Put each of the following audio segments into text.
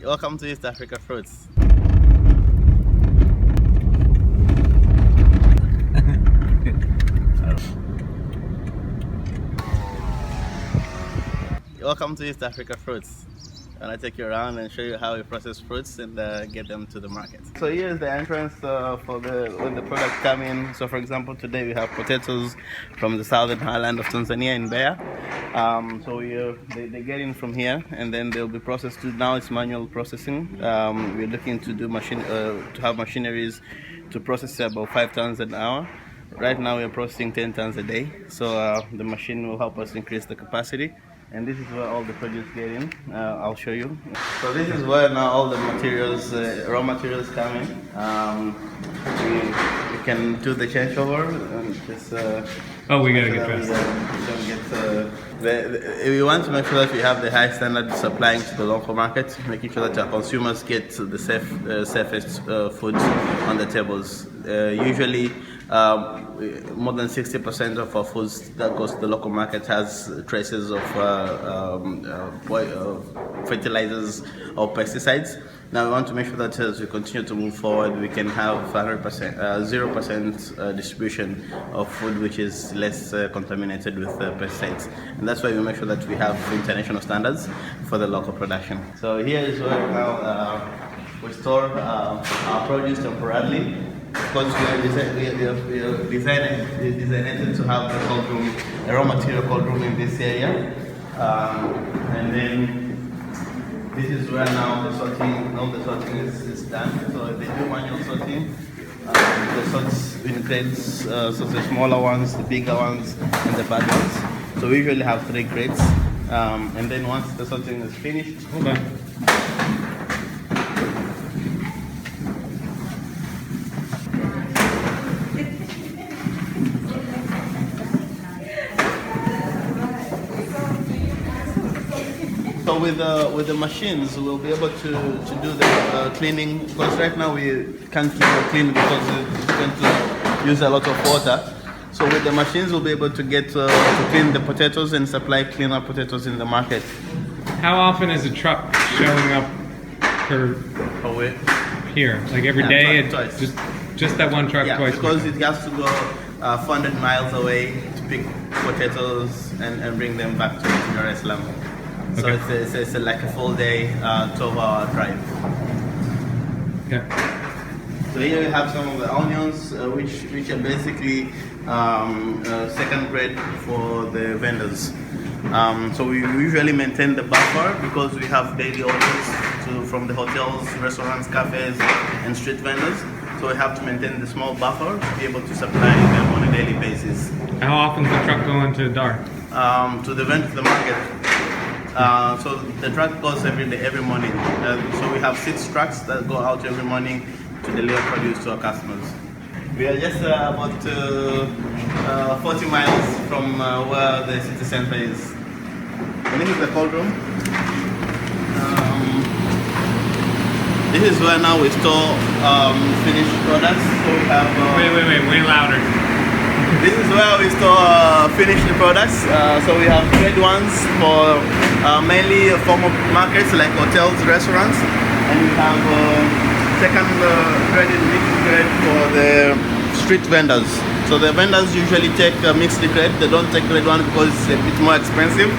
Welcome to East Africa Fruits. Welcome to East Africa Fruits. And I take you around and show you how we process fruits and get them to the market. So here is the entrance for when the products come in. So for example, today we have potatoes from the southern highland of Tanzania in Beira. They get in from here and then they'll be processed. Now it's manual processing. We're looking to do to have machineries to process about 5 tons an hour. Right now we're processing 10 tons a day. So the machine will help us increase the capacity. And this is where all the produce get in. I'll show you. So this is where now all the materials, raw materials come in. We can do the changeover and just. We gotta get fast. We want to make sure that we have the high standard supplying to the local market, making sure that our consumers get the safest foods on the tables. Usually, more than 60% of our foods that goes to the local market has traces of fertilizers or pesticides. Now we want to make sure that as we continue to move forward, we can have 0% distribution of food which is less contaminated with pesticides. And that's why we make sure that we have international standards for the local production. So here is where now we store our produce temporarily. Because we are designed to have the cold room, a raw material cold room in this area. And then this is where now all the sorting is done. So they do manual sorting. The sorts in grades, so the smaller ones, the bigger ones, and the bad ones. So we usually have 3 grades. And then once the sorting is finished, So with the machines, we'll be able to do the cleaning, because right now we can't clean because it's going to use a lot of water. So with the machines, we'll be able to get to clean the potatoes and supply cleaner potatoes in the market. How often is a truck showing up here? Like every day? Twice. Just that one truck twice? Because it has to go 400 miles away to pick potatoes and bring them back to Dar es Salaam. So it's like a full day, 12-hour drive. Okay. So here we have some of the onions, which are basically second grade for the vendors. So we usually maintain the buffer because we have daily orders from the hotels, restaurants, cafes, and street vendors. So we have to maintain the small buffer to be able to supply them on a daily basis. How often does the truck go into Dar? To the market. So the truck goes every morning. So we have 6 trucks that go out every morning to deliver produce to our customers. We are just about 40 miles from where the city center is. And this is the cold room. This is where now we store finished products. So we have. Wait, way louder. This is where we store finished products. So we have grade ones for mainly formal markets like hotels, restaurants, and we have second grade and mixed grade for the street vendors. So the vendors usually take mixed grade. They don't take grade 1 because it's a bit more expensive,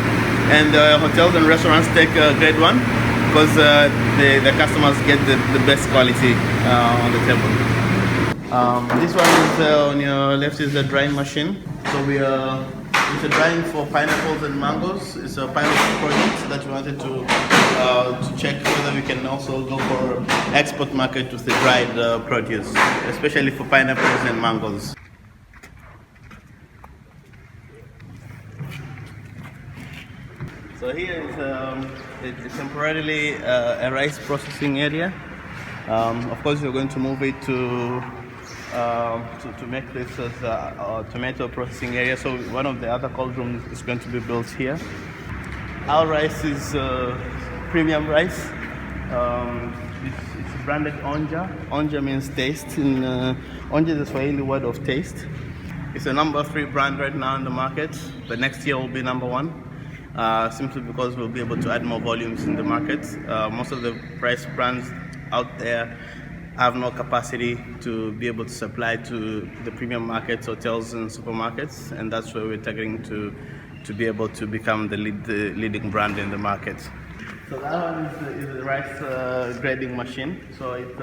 and hotels and restaurants take grade 1 because the customers get the best quality on the table. This one is on your left is the drying machine. So it's a drying for pineapples and mangoes. It's a pilot project that we wanted to check whether we can also go for export market with the dried produce, especially for pineapples and mangoes. So here is it's temporarily a rice processing area. Of course, we're going to move it to make this as a tomato processing area. So one of the other cold rooms is going to be built here. Our rice is premium rice. It's branded Onja. Onja means taste. Onja is a Swahili word of taste. It's a number 3 brand right now in the market, but next year will be number 1. simply because we'll be able to add more volumes in the market. Most of the rice brands out there have no capacity to be able to supply to the premium markets, hotels and supermarkets, and that's where we're targeting to be able to become the leading brand in the market. So that one is the rice grading machine. So it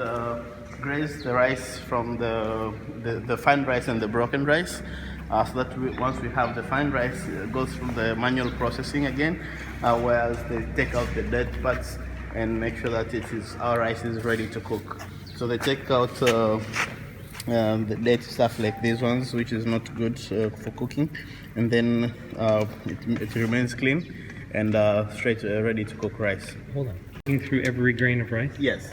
grades the rice from the fine rice and the broken rice. So that once we have the fine rice, it goes through the manual processing again, whereas they take out the dead parts and make sure that our rice is ready to cook. So they take out the dead stuff like these ones, which is not good for cooking, and then it remains clean and straight ready to cook rice. Hold on. Looking through every grain of rice? Yes.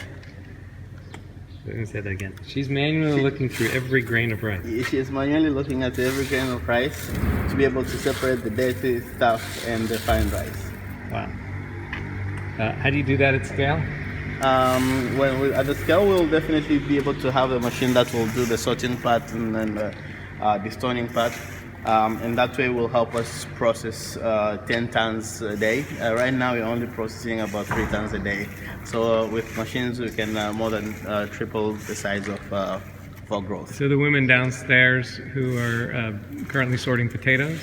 Let me say that again. She's manually looking through every grain of rice. She is manually looking at every grain of rice to be able to separate the dirty stuff and the fine rice. Wow. How do you do that at scale? At the scale, we'll definitely be able to have a machine that will do the sorting part and then the stoning part. And that way will help us process 10 tons a day. Right now we're only processing about 3 tons a day. So with machines we can more than triple the size of our growth. So the women downstairs who are currently sorting potatoes,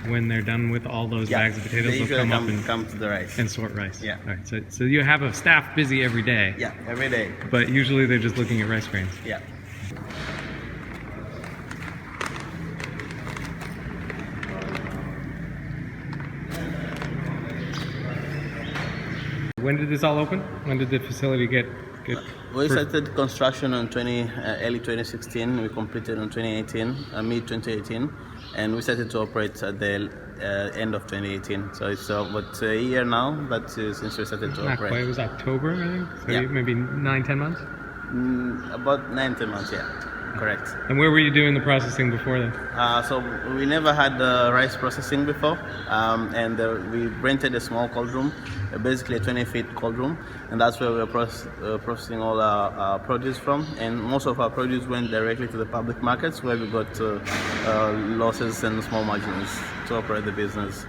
when they're done with all those bags of potatoes, they'll come up and come to the rice and sort rice. Yeah. All right. So you have a staff busy every day. Yeah, every day. But usually they're just looking at rice grains. Yeah. When did this all open? When did the facility get we started construction in early 2016. We completed in 2018, mid 2018, and we started to operate at the end of 2018. So it's about a year now, but since we started to Not operate. quite. It was October, I think. So Yeah. maybe 9-10 months. About 9-10 months, yeah. Correct. And where were you doing the processing before that? So we never had rice processing before, and we rented a small cold room, basically a 20-feet cold room, and that's where we were processing all our produce from. And most of our produce went directly to the public markets, where we got losses and small margins to operate the business.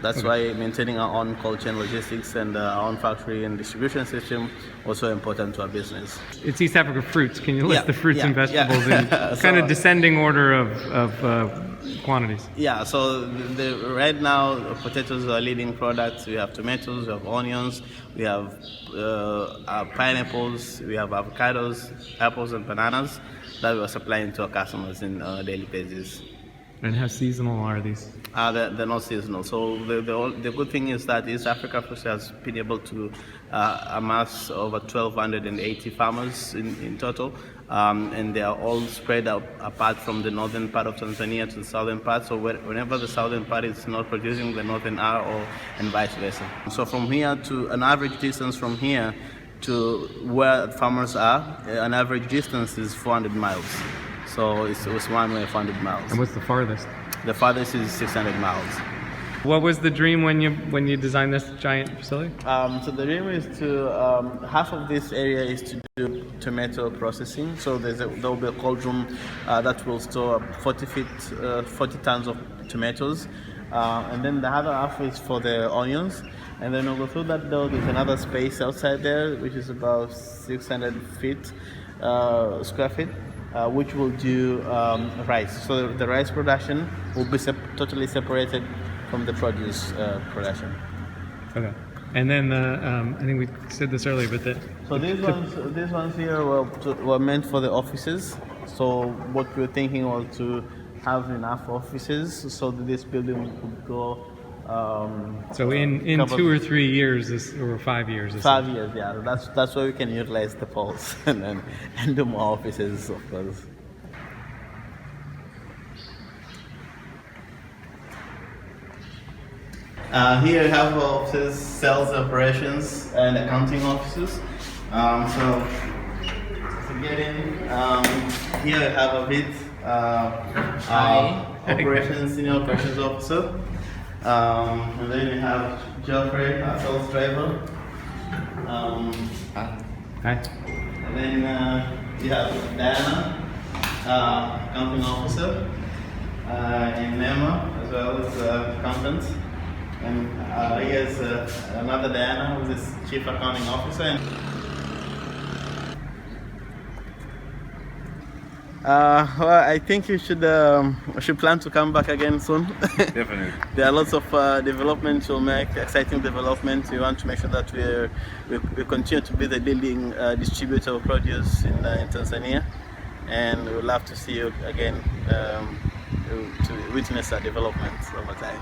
That's why maintaining our own cold chain logistics and our own factory and distribution system also important to our business. It's East Africa fruits. Can you list the fruits and vegetables in So, kind of descending order of quantities? Yeah, so right now potatoes are leading products. We have tomatoes, we have onions, we have pineapples, we have avocados, apples and bananas that we are supplying to our customers in a daily basis. And how seasonal are these? They're not seasonal. So the good thing is that East Africa Fruits has been able to amass over 1,280 farmers in total, and they are all spread out apart from the northern part of Tanzania to the southern part. So whenever the southern part is not producing, the northern are, and vice versa. So from here to an average distance from here to where farmers are, an average distance is 400 miles. So it was one way 400 miles. And what's the farthest? The farthest is 600 miles. What was the dream when you designed this giant facility? So the dream is to half of this area is to do tomato processing. So there will be a cold room that will store 40 tons of tomatoes, and then the other half is for the onions. And then we'll go through that door. There's another space outside there, which is about 600 square feet. Which will do rice. So the rice production will be totally separated from the produce production. Okay. And then I think we said this earlier, but these ones here were meant for the offices. So what we were thinking was to have enough offices so that this building could go. So in 2 or 3 years, or 5 years. 5 years, yeah. That's where we can utilize the poles and do more offices, of course. Here we have offices, sales operations, and accounting offices. So to get in, here we have a bit senior operations officer. And then we have Geoffrey, our sales driver. Hi. And then we have Diana, accounting officer, and Nema as well as accountant. And here's another Diana, who's this Chief Accounting Officer. Well, I think you should plan to come back again soon. Definitely. There are lots of developments we'll make, exciting developments. We want to make sure that we continue to be the leading distributor of produce in Tanzania, and we would love to see you again to witness our developments over time.